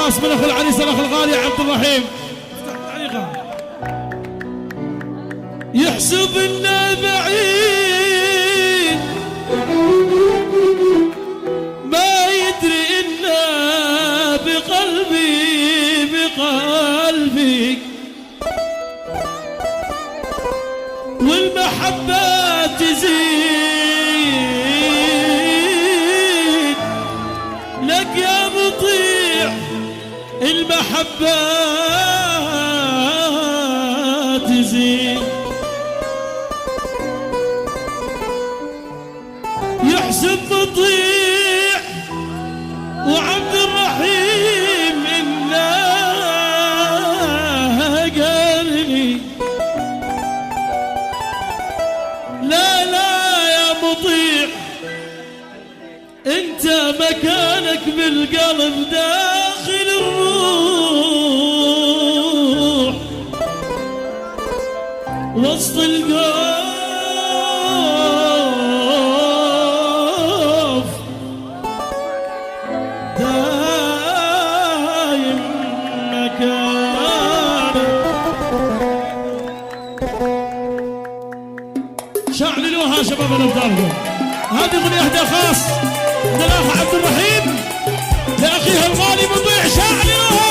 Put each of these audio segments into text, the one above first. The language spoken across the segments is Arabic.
خاص من اخو العريس الاخ الغالي عبد الرحيم. يحسب انه بعيد ما يدري انه بقلبي والمحبة تزيد لك يا مطيع المحبة تزيد. يحسب مطيع وعبد الرحيم إنه قالني لا يا مطيع انت مكانك بالقلب داخل الروح وسط القوف دايم مكانك. شعللوها شباب الافضل. هذه اغنيه اهداء خاص من الاخ عبد الرحيم لاخيه الغالي مطيع. شعللوها.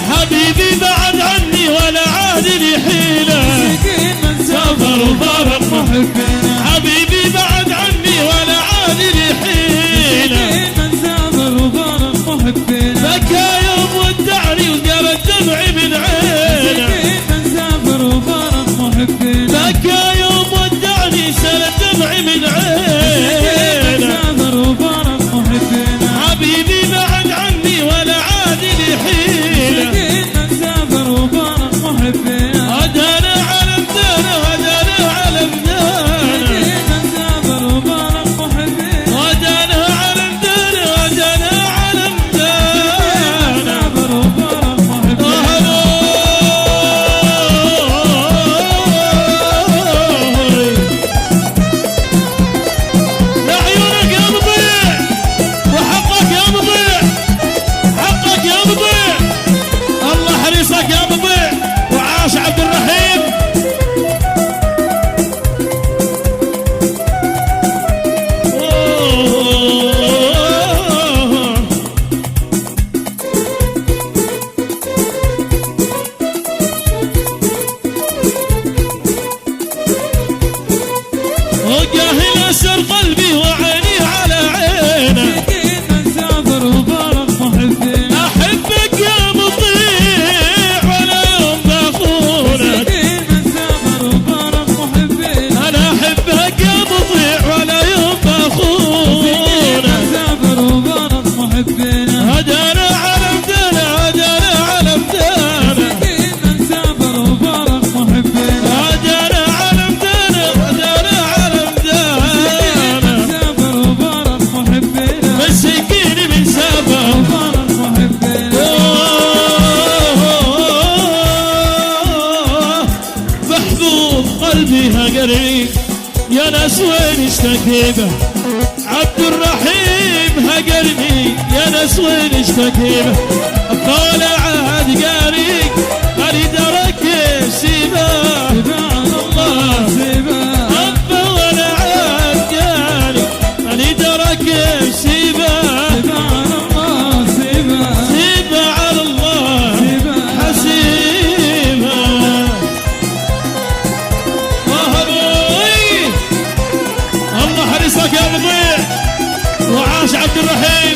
حبيبي بعد عني ولا عاد لي حيلة مسكين من سافر وفارق محبنا. حبيبي بعد عني ولا عاد لي حيلة مسكين من سافر وفارق محبنا. بكى يوم ودعني وقلت دمعي من عينه مسكين من سافر وفارق محبنا. بكى يوم ودعني سالت دمعي من عينه مسكين من سافر وفارق محبنا. حبيبي بعد عني ولا عاد لي حيلة هدانا علم دانا هدانا علم دانا هدانا علم دانا هدانا علم دانا. لعيونك يا مطيع وحقك يا مطيع حقك يا مطيع الله حريصك يا مطيع. وعاش عبد الرحيم. وجاهل اسر قلبي وعيني على عينه مسكين من سافر وفارق محبنا. احبك يا مطيع ولا يوم بخونك مسكين من سافر وفارق محبنا. انا احبك يا مطيع ولا يوم بخونك مسكين من سافر وفارق محبنا. هدانا علم دانا هدانا علم دانا مسكين من سافر وفارق محبنا. هدانا علم دانا هدانا علم دانا مسكين من سافر وفارق محبنا. مسكين من سافر وفارق محبنا. محبوب قلبي هقريب يا ناس وين اشتكيبه. عبد الرحيم هقرني يا ناس وين اشتكيبه. طالع عاد قاري قالي درك سيبه سبحان الله سيبه. أبا ولا عاد قاري قالي درك سيبه سبحان الله سيبه سيبه على الله سيبه حسيبه. الله حريصك يا مطيع. وعاش عبد الرحيم.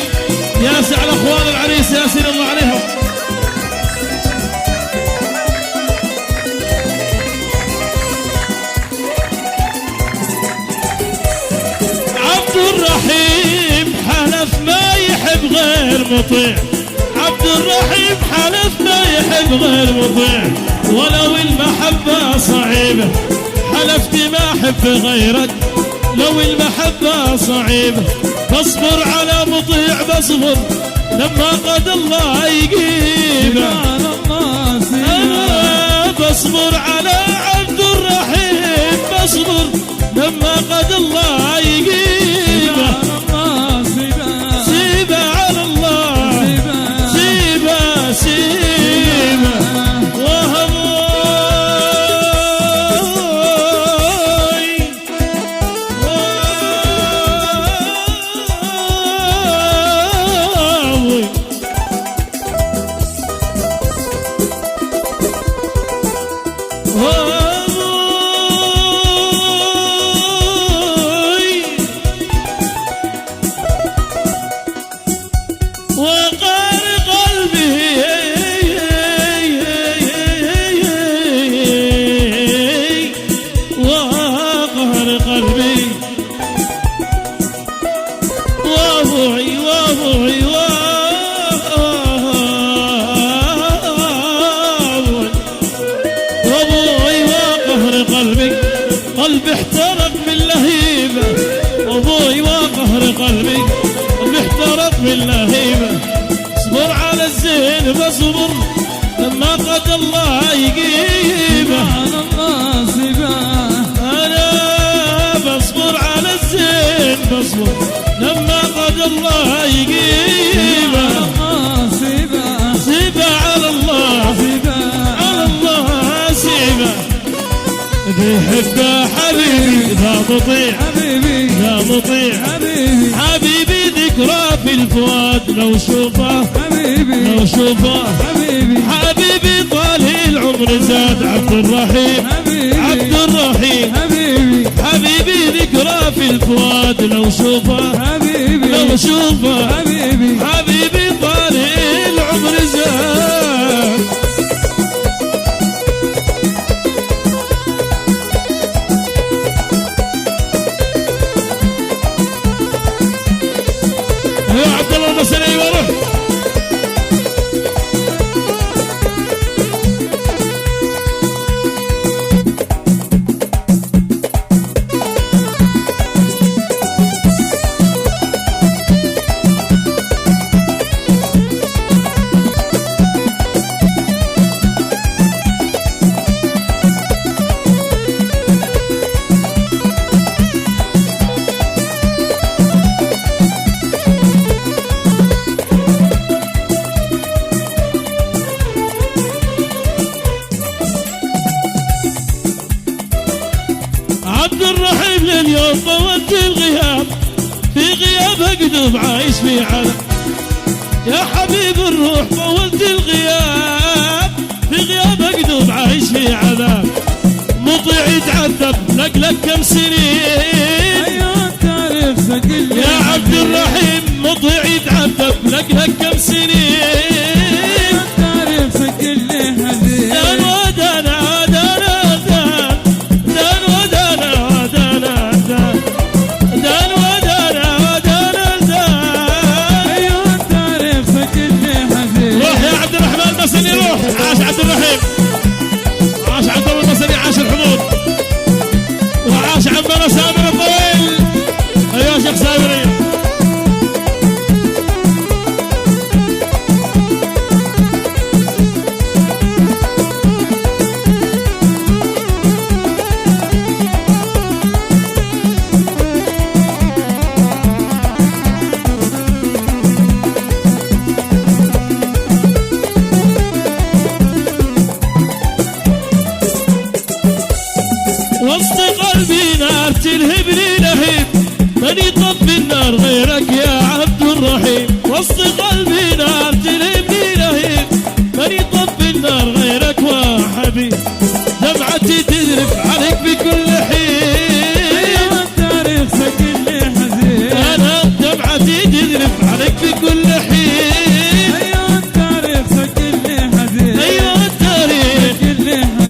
ياسع على اخوان العريس ياسين الله عليهم. عبد الرحيم حلف ما يحب غير مطيع. عبد الرحيم حلف ما يحب غير مطيع ولو المحبة صعيبة. حلفت ما أحب غيرك لو المحبة صعيبة، بصبر على مطيع بصبر لما قد الله يجيبه. أنا بصبر على عبد الرحيم بصبر لما قد الله يجيبه. سيبه على الله سيبه سيبه قلبي احترق من لهيبه، ابوي وقهر قلبي احترق من لهيبه. اصبر على الزين بصبر لما قد الله يجيبه. انا بصبر على الزين بصبر لما قد الله يجيبه. سيبه على الله على الله سيبه. بيحبه حبيبي ذا مطيع ذا مطيع حبيبي ذكرى في الفؤاد لو شوفه لو شوفه حبيبي طال العمر زاد عبد الرحيم عبد الرحيم حبيبي ذكرى في الفؤاد لو شوفه لو شوفه حبيبي طال العمر زاد. يا عبد الله المسلمي وروح عبد الرحيم لليوم طولت الغياب، في غياب اقدم عايش في عالم. يا حبيب الروح طولت الغياب، في غياب اقدم عايش في عذاب. مطيع يتعذب لك كم سنين. ايوه تعرف ثقل يا عبد الرحيم مطيع يتعذب لك كم سنين. تعرف ثقل هذه دان ودانا دانا دان دان ودانا دانا دان دان ودانا دانا دان. ايوه تعرف ثقل هذه. روح يا عبد الرحمن المسني روح. عاش عبد الرحيم.